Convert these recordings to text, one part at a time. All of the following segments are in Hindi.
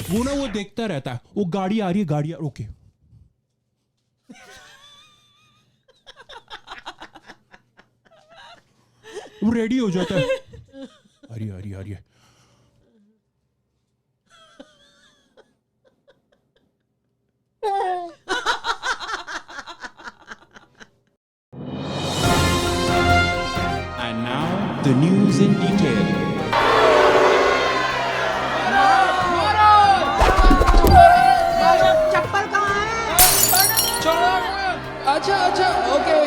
वो ना वो देखता रहता है, वो गाड़ी आ रही है, गाड़ी ओके, वो रेडी हो जाता है, आ रही है, आ रही है। And now the news in detail. चप्पल कहाँ है? अच्छा, okay.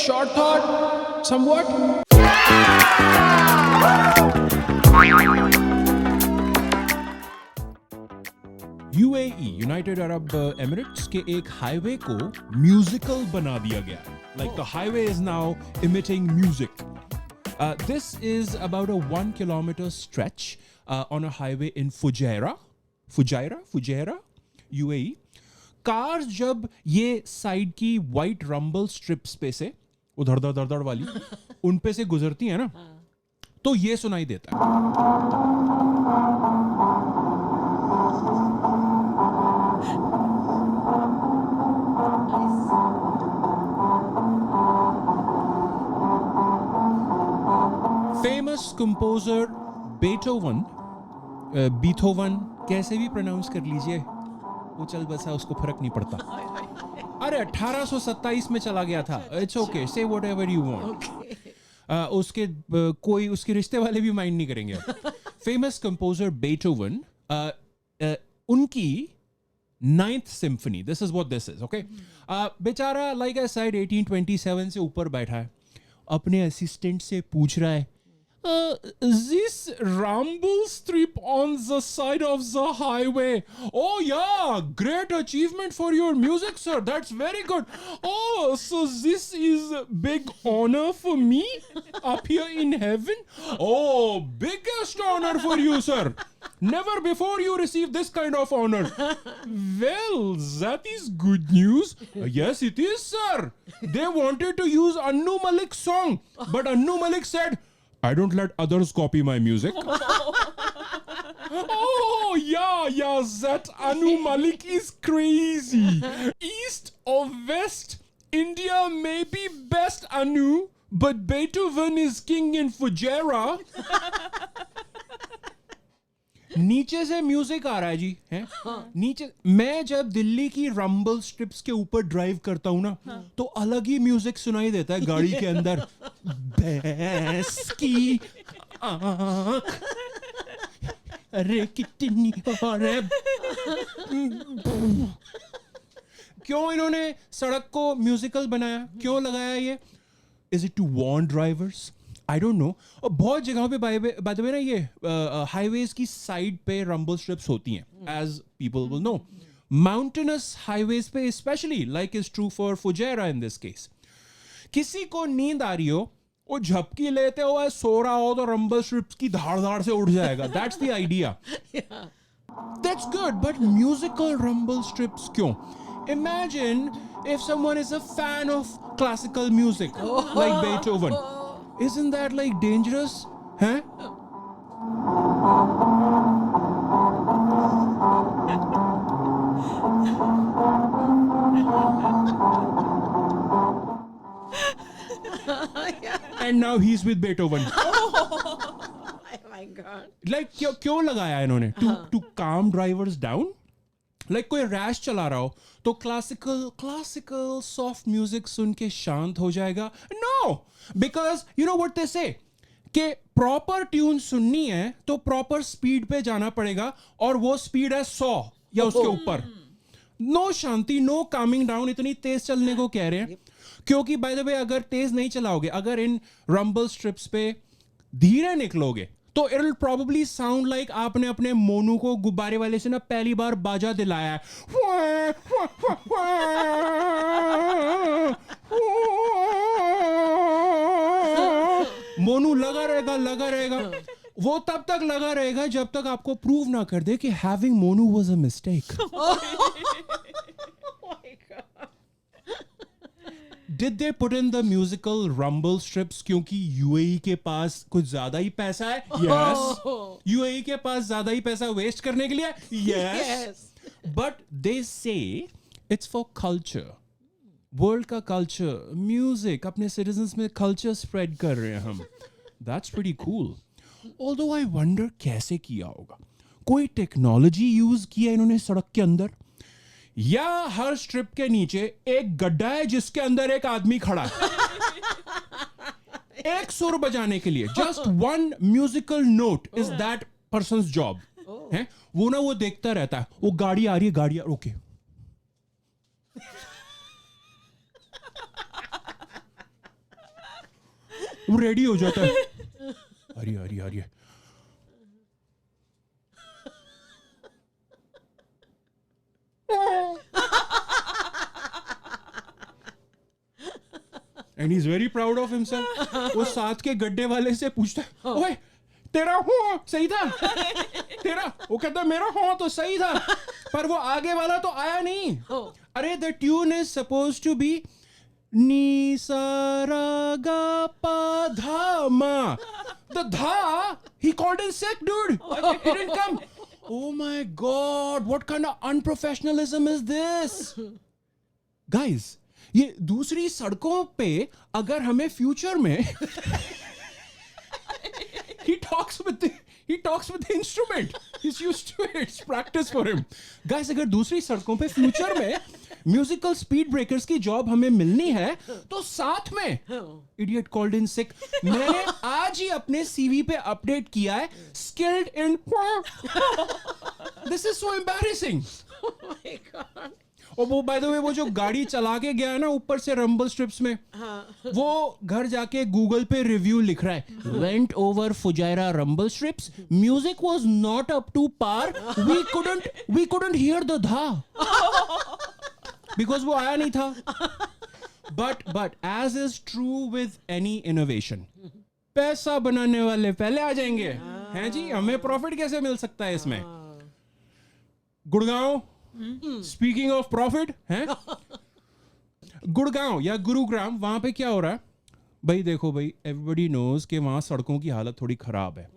Short thought, somewhat. UAE United Arab Emirates के एक हाईवे को म्यूजिकल बना दिया गया। Like the highway is now emitting music. This is about a 1 kilometer stretch on a highway in Fujairah, UAE. Cars जब ये साइड की वाइट रंबल स्ट्रिप्स पे से उधर दर वाली उन पे से गुजरती है ना, तो ये सुनाई देता है। फेमस कंपोजर बीथोवन कैसे भी प्रोनाउंस कर लीजिए, वो चल बसा, उसको फर्क नहीं पड़ता। अरे 1827 में चला गया था, it's okay, say whatever you want. उसके कोई उसके रिश्ते वाले भी माइंड नहीं करेंगे। फेमस कंपोजर बीथोवन, उनकी 9th symphony, this is what this is, okay. बेचारा लाइक आई सेड 1827 से ऊपर बैठा है, अपने असिस्टेंट से पूछ रहा है, this rumble strip on the side of the highway. Oh yeah, great achievement for your music, sir. That's very good. Oh, so this is big honor for me up here in heaven. Oh, biggest honor for you, sir. Never before you received this kind of honor. Well, that is good news. Yes, it is, sir. They wanted to use Annu Malik's song, but Annu Malik said, I don't let others copy my music. Oh, yeah, that Anu Malik is crazy. East or West, India may be best, Anu, but Beethoven is king in Fujairah. नीचे से म्यूजिक आ रहा है जी, है? नीचे मैं जब दिल्ली की रंबल स्ट्रिप्स के ऊपर ड्राइव करता हूँ ना, तो अलग ही म्यूजिक सुनाई देता है गाड़ी के अंदर। भैंस की आँख, अरे कितनी अरे क्यों इन्होंने सड़क को म्यूजिकल बनाया, क्यों लगाया ये? Is it to warn drivers? I don't know. और बहुत जगहों पे बाय द वे ना ये हाईवेज की साइड पे रंबल स्ट्रिप्स होती हैं, as people will know. Mountainous highways पे specially, like is true for Fujairah in this case, किसी को नींद आ रही हो, वो झपकी लेते हुए सो रहा हो तो रंबल स्ट्रिप्स की धाड़ से उठ जाएगा। That's the idea. That's good, but musical rumble strips क्यों? Imagine if someone is a fan of classical music like Beethoven. Isn't that like dangerous? Huh? And now he's with Beethoven. Oh my God. Like क्यों लगाया इन्होंने? To calm drivers down? Like कोई रैश चला रहा हो तो क्लासिकल सॉफ्ट म्यूजिक सुन के शांत हो जाएगा? No, because you know what they say कि प्रॉपर ट्यून सुननी है तो प्रॉपर स्पीड पे जाना पड़ेगा, और वो स्पीड है 100 या उसके ऊपर। नो शांति, नो कामिंग डाउन। इतनी तेज चलने को कह रहे हैं क्योंकि बाय द वे अगर तेज नहीं चलाओगे, अगर इन रंबल स्ट्रिप्स पे धीरे निकलोगे, तो it will probably sound like आपने अपने मोनू को गुब्बारे वाले से ना पहली बार बाजा दिलाया है। मोनू लगा रहेगा। वो तब तक लगा रहेगा जब तक आपको प्रूव ना कर दे कि having Monu was a mistake. Did they put in the musical rumble strips क्योंकि UAE के पास कुछ ज्यादा ही पैसा है? Yes. UAE के पास ज्यादा ही पैसा वेस्ट करने के लिए? Yes. Yes. But they say it's for culture. World का कल्चर, म्यूजिक, अपने सिटीजन्स में कल्चर स्प्रेड कर रहे हैं हम. That's pretty cool. Although I wonder कैसे किया होगा. कोई टेक्नोलॉजी यूज किया इन्होंने सड़क के अंदर, या हर स्ट्रिप के नीचे एक गड्ढा है जिसके अंदर एक आदमी खड़ा है एक सुर बजाने के लिए. Just one musical note is that persons job है. वो ना वो देखता रहता है, वो गाड़ी आ रही है, गाड़ी ओके, वो रेडी हो जाता है, आ रही है. And he's very proud of himself. वो साथ के गड्ढे वाले से पूछता है, ओए तेरा हो सही था, तेरा, वो कहता मेरा हो तो सही था, पर वो आगे वाला तो आया नहीं. अरे the tune is supposed to be नी सा रा गा पा धा मा. The dha he called in sick, dude. He didn't come. Oh my god, what kind of unprofessionalism is this? Guys, ये दूसरी सड़कों पे अगर हमें फ्यूचर में he talks with the instrument. He's used to it. It's practice for him. Guys, अगर दूसरी सड़कों पे फ्यूचर में म्यूजिकल स्पीड ब्रेकर्स की जॉब हमें मिलनी है तो साथ में इडियट कॉल्ड इन सिक. मैंने आज ही अपने सीवी पे अपडेट किया है, skilled in. This is so embarrassing. Oh my God. और वो बाय द वे वो जो गाड़ी चला के गया है ना ऊपर से रंबल स्ट्रिप्स में, वो घर जाके गूगल पे रिव्यू लिख रहा है, went over Fujairah rumble strips, music was not up to par, we couldn't hear the धा बिकॉज वो आया नहीं था. But as is true with any innovation, पैसा बनाने वाले पहले आ जाएंगे. हैं जी, हमें प्रॉफिट कैसे मिल सकता है इसमें. गुड़गांव, स्पीकिंग ऑफ प्रॉफिट है, गुड़गांव या गुरुग्राम, वहां पे क्या हो रहा है भाई. देखो भाई, एवरीबॉडी नोज कि वहां सड़कों की हालत थोड़ी खराब है.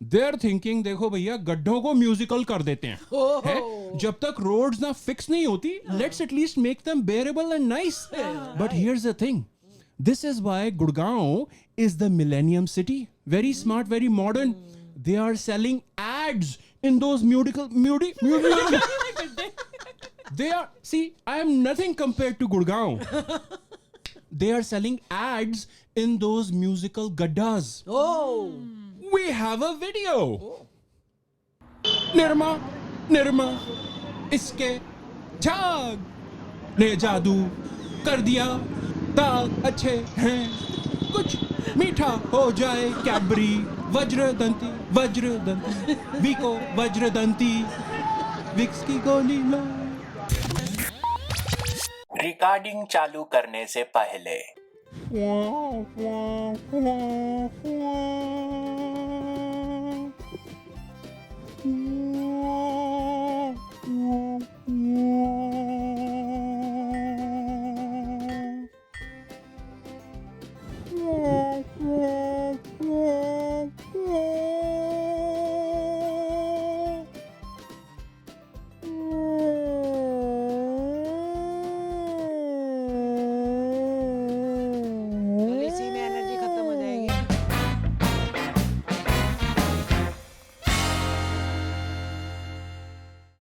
दे आर थिंकिंग, देखो भैया गड्ढों को म्यूजिकल कर देते हैं. है? जब तक रोड्स ना फिक्स नहीं होती, let's at least make them bearable and nice. But here's the thing, this is why Gurgaon is the millennium city. Very smart, very modern. They are selling ads in those musical. They are, see, I am nothing compared to Gurgaon. They are selling ads in those musical gaddas. Oh. We have a video. Nirma, इसके झाग ने जादू कर दिया, दाग अच्छे हैं, कुछ मीठा हो जाए. कैडबरी वज्रदंती, वीको वज्रदंती, विक्स की गोली लो. रिकॉर्डिंग चालू करने से पहले